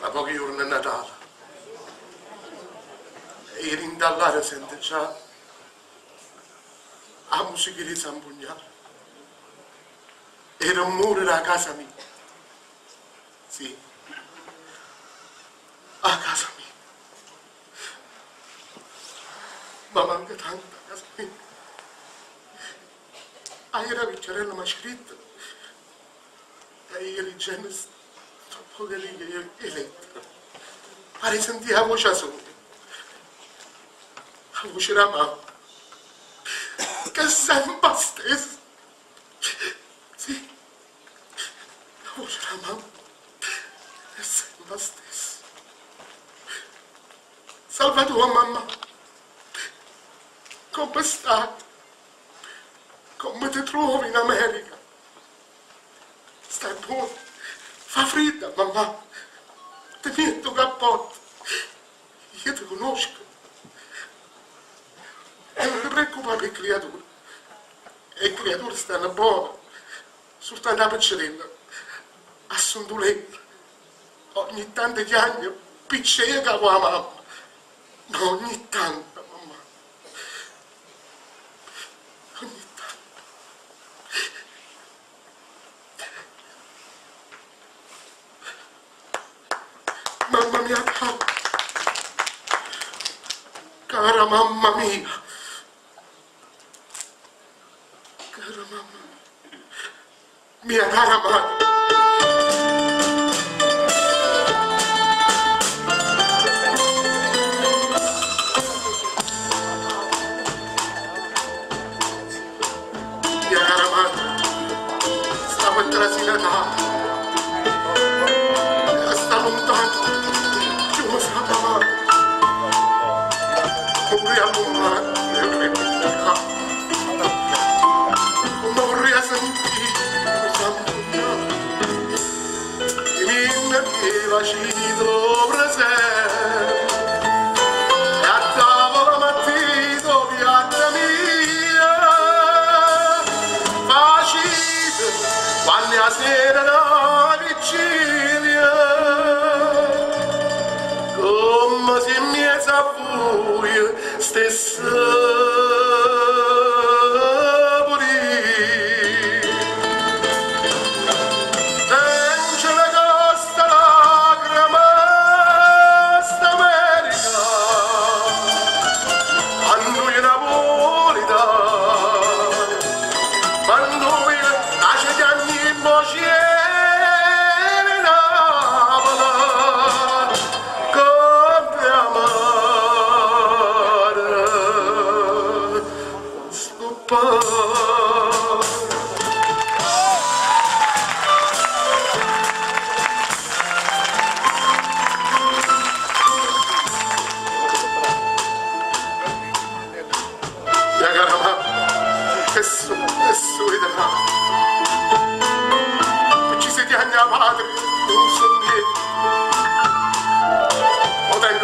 Fra pochi giorni è Natale. E ieri in dall'aria sente già la musica di San Pugnale. E il rumore della casa mia. Sì, a casa mia. Ma manca tanto a casa mia. Ieri la picciarella mi ha scritto e io leggendo troppo che lì è letto. Pare sentire la voce sola. La voce della mamma. Che sempre stessa. Sì, la voce della mamma è sempre stessa. Salvatore, mamma, come stai? Come ti trovi in America? Stai buono? Fa fredda, mamma. Ti metto un cappotto. Io ti conosco. E non ti preoccupare per le creature. Le creature stanno buone. Soltanto la piccerella. A sondoletta. Ogni tanto chiagno, piccega con la mamma. Ma ogni tanto, mamma. Ogni tanto. Mamma mia, cara mamma mia, cara mamma mia, cara madre. Mia cara madre, stamattina la sera sta lontano. Vorrei sentire San Pugnale e mi facito presente e a tavola mattina piatta mia facile quando la sera da vigilia come se mi sa buio stessa.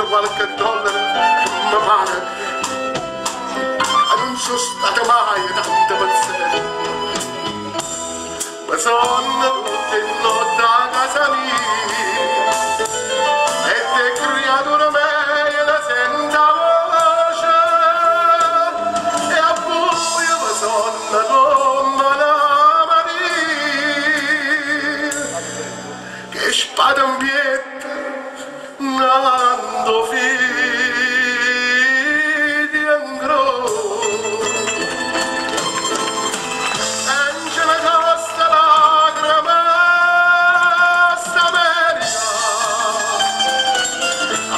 Qualche dollaro mi pare e non sono state mai tante pezzette ma sono tutte notte a casa mia e te creatura mia la sento voce e a buio mi sono come una Maria che spada in piedi nando figli ancora angela costa lacrima sta America a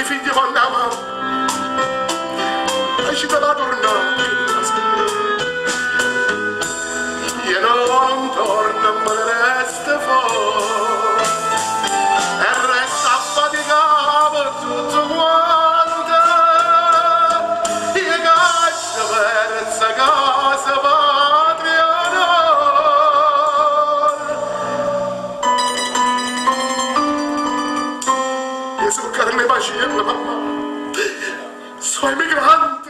i figli mandavano e ci dava tornare io non torno ma ne resta fuori e resta affaticato tutto quanto io caccio persa casa patria io sono carne paciente mamma sono emigrante